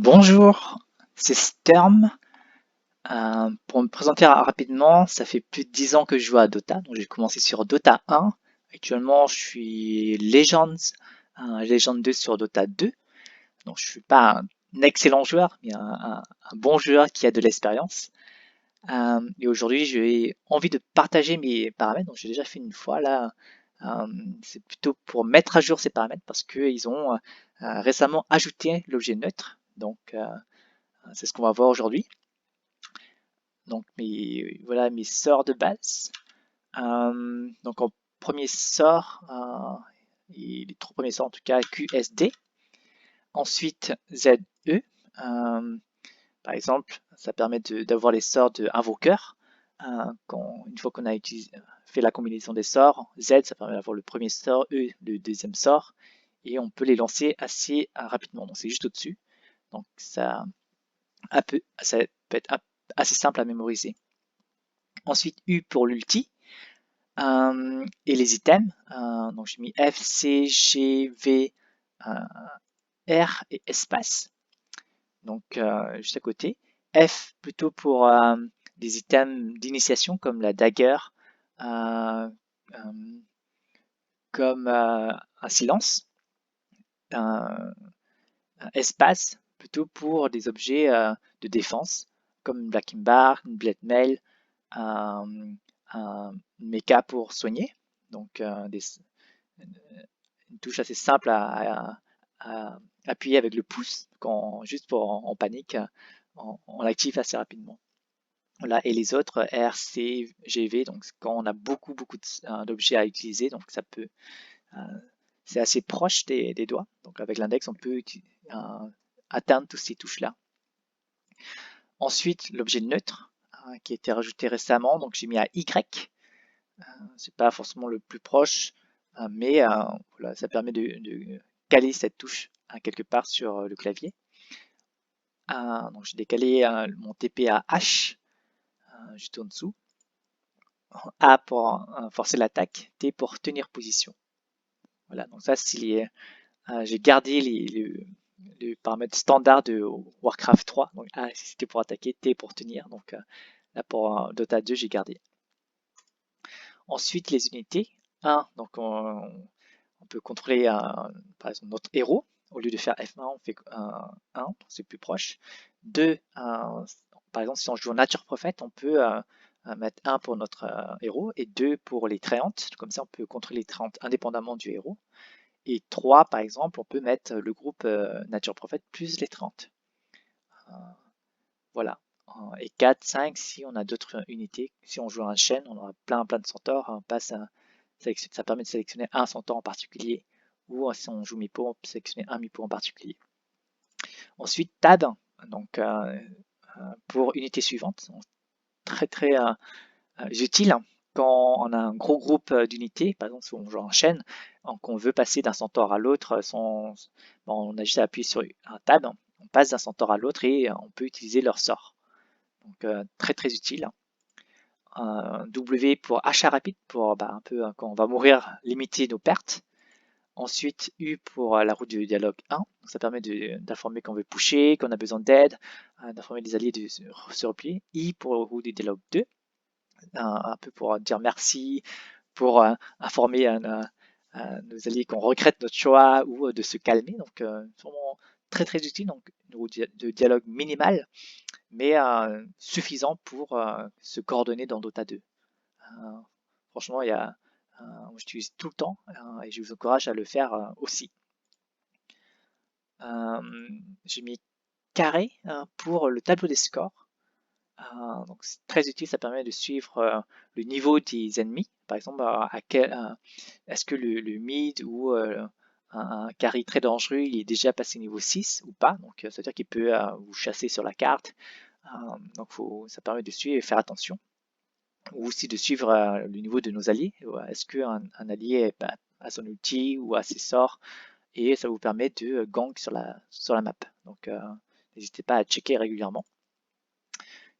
Bonjour, c'est Sterm. Pour me présenter rapidement, ça fait plus de 10 ans que je joue à Dota. Donc j'ai commencé sur Dota 1. Actuellement, je suis Legend 2 sur Dota 2. Donc je suis pas un excellent joueur, mais un bon joueur qui a de l'expérience. Et aujourd'hui, j'ai envie de partager mes paramètres. Donc j'ai déjà fait une fois là. Euh, c'est plutôt pour mettre à jour ces paramètres parce qu'ils ont récemment ajouté l'objet neutre. Donc c'est ce qu'on va voir aujourd'hui. Donc voilà mes sorts de base. Donc en premier sort, et les trois premiers sorts en tout cas, QSD. Ensuite ZE. Par exemple, ça permet d'avoir les sorts de invoqueur. Une fois qu'on a fait la combinaison des sorts, Z ça permet d'avoir le premier sort, E le deuxième sort, et on peut les lancer assez rapidement. Donc c'est juste au-dessus. Donc ça peut être assez simple à mémoriser. Ensuite U pour l'ulti. Et les items. Donc j'ai mis F, C, G, V, R et espace. Donc juste à côté. F plutôt pour des items d'initiation comme la dagger, euh, euh, comme un silence. Un espace plutôt pour des objets de défense comme une Black Bar, une Blade Mail, un mecha pour soigner. Donc une touche assez simple à appuyer avec le pouce, juste pour en panique, on l'active assez rapidement. Voilà, et les autres R, C, G, V, donc quand on a beaucoup d'objets à utiliser, donc ça peut, euh, c'est assez proche des doigts. Donc avec l'index, on peut atteindre toutes ces touches-là. Ensuite, l'objet neutre qui a été rajouté récemment, donc j'ai mis à Y. C'est pas forcément le plus proche, mais voilà, ça permet de caler cette touche quelque part sur le clavier. Donc j'ai décalé mon TP à H juste en dessous. A pour forcer l'attaque, T pour tenir position. Voilà, donc ça c'est j'ai gardé les paramètres standards de Warcraft 3. Donc A c'était pour attaquer, T pour tenir. Donc là pour Dota 2 j'ai gardé. Ensuite les unités. 1, donc on peut contrôler par exemple notre héros. Au lieu de faire F1, on fait 1, c'est plus proche. 2, par exemple, si on joue en Nature Prophète, on peut mettre 1 pour notre héros et 2 pour les Tréantes. Comme ça, on peut contrôler les Tréantes indépendamment du héros. Et 3, par exemple, on peut mettre le groupe Nature Prophète plus les Tréantes. Voilà. Et 4, 5, si on a d'autres unités. Si on joue un chêne, on aura plein de centaures. Ça permet de sélectionner un centaure en particulier, ou si on joue Mipo, on peut sélectionner un Mipo en particulier. Ensuite, Tab, donc pour unité suivante, très utile quand on a un gros groupe d'unités, par exemple si on joue en chaîne, qu'on veut passer d'un centaure à l'autre, on a juste à appuyer sur un tab, on passe d'un centaure à l'autre et on peut utiliser leur sort. Donc très utile. W pour achat rapide, pour un peu quand on va mourir, limiter nos pertes. Ensuite, U pour la roue du dialogue 1. Donc, ça permet d'informer qu'on veut pusher, qu'on a besoin d'aide, d'informer les alliés de se replier. I pour la roue du dialogue 2. Un peu pour dire merci, pour informer nos alliés qu'on regrette notre choix ou de se calmer. Donc, vraiment très utile. Donc, une roue de dialogue minimale, mais suffisant pour se coordonner dans Dota 2. Franchement, j'utilise tout le temps et je vous encourage à le faire aussi. J'ai mis carré pour le tableau des scores. Donc c'est très utile, ça permet de suivre le niveau des ennemis. Par exemple, est-ce que le mid ou un carry très dangereux, il est déjà passé niveau 6 ou pas. Donc ça veut dire qu'il peut vous chasser sur la carte. Donc ça permet de suivre et faire attention. Ou aussi de suivre le niveau de nos alliés. Est-ce qu'un allié a son ulti ou a ses sorts, et ça vous permet de gank sur la map. Donc n'hésitez pas à checker régulièrement.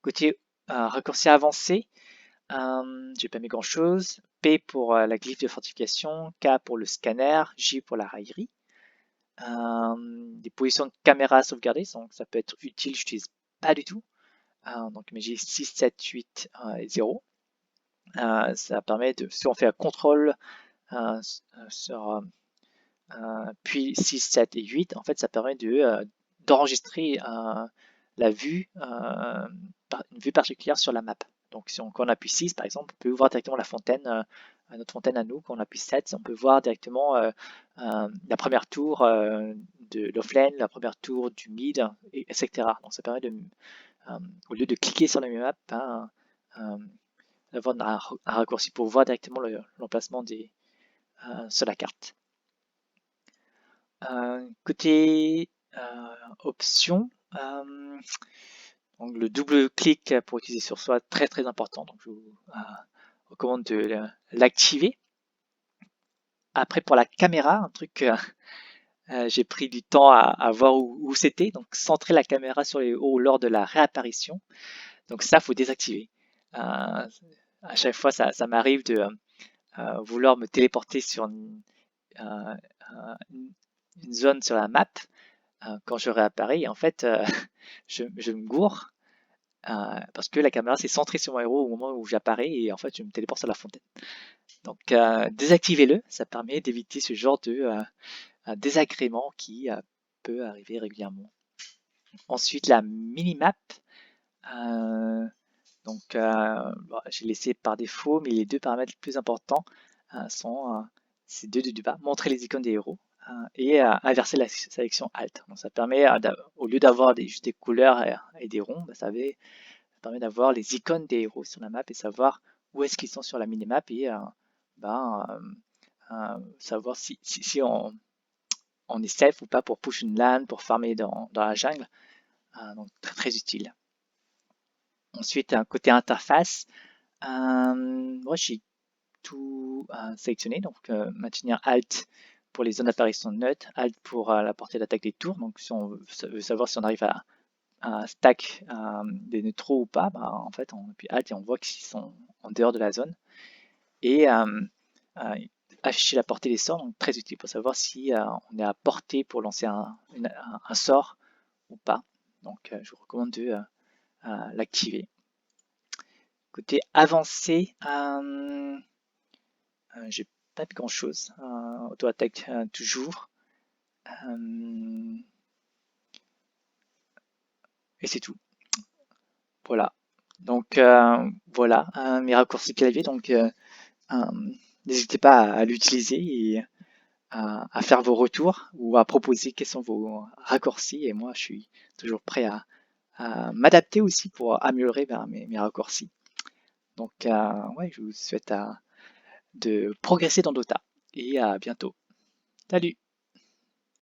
Côté raccourci avancé, j'ai pas mis grand chose. P pour la glyphe de fortification, K pour le scanner, J pour la raillerie. Des positions de caméra sauvegardées, donc ça peut être utile, je n'utilise pas du tout. Donc mais j'ai 6, 7, 8 et 0. Ça permet de, si on fait un contrôle sur puis 6, 7 et 8, en fait ça permet d'enregistrer la vue, une vue particulière sur la map. Donc si quand on appuie 6 par exemple, on peut voir directement la fontaine, notre fontaine à nous. Quand on appuie 7, on peut voir directement la première tour de l'offlane, la première tour du mid, etc. Donc ça permet de, au lieu de cliquer sur la map, d'avoir un raccourci pour voir directement l'emplacement sur la carte. Côté options, donc le double clic pour utiliser sur soi, très très important. Donc je vous recommande de l'activer. Après pour la caméra, un truc j'ai pris du temps à voir où c'était. Donc centrer la caméra sur les hauts lors de la réapparition. Donc ça, faut désactiver. À chaque fois, ça m'arrive de vouloir me téléporter sur une zone sur la map quand je réapparais. Et en fait, je me gourre parce que la caméra s'est centrée sur mon héros au moment où j'apparais et en fait, je me téléporte sur la fontaine. Donc, désactivez-le. Ça permet d'éviter ce genre de désagrément qui peut arriver régulièrement. Ensuite, la minimap. Donc, j'ai laissé par défaut, mais les deux paramètres les plus importants sont ces deux du bas, montrer les icônes des héros et inverser la sélection Alt. Donc, ça permet, au lieu d'avoir juste des couleurs et des ronds, ça permet d'avoir les icônes des héros sur la map et savoir où est-ce qu'ils sont sur la minimap et savoir si on est safe ou pas pour push une LAN, pour farmer dans la jungle. Donc, très très utile. Ensuite, un côté interface. Moi, j'ai tout sélectionné. Donc, maintenir Alt pour les zones d'apparition neutres, Alt pour la portée d'attaque des tours. Donc, si on veut savoir si on arrive à stack des neutraux ou pas, en fait, on appuie Alt et on voit qu'ils sont en dehors de la zone. Et afficher la portée des sorts, donc très utile pour savoir si on est à portée pour lancer un sort ou pas. Donc, je vous recommande de l'activer. Côté avancé, j'ai pas de grand chose. Auto-attaque toujours. Et c'est tout. Voilà. Donc voilà mes raccourcis clavier. Donc n'hésitez pas à l'utiliser et à faire vos retours ou à proposer quels sont vos raccourcis. Et moi, je suis toujours prêt à m'adapter aussi pour améliorer mes raccourcis. Donc ouais, je vous souhaite de progresser dans Dota et à bientôt. Salut!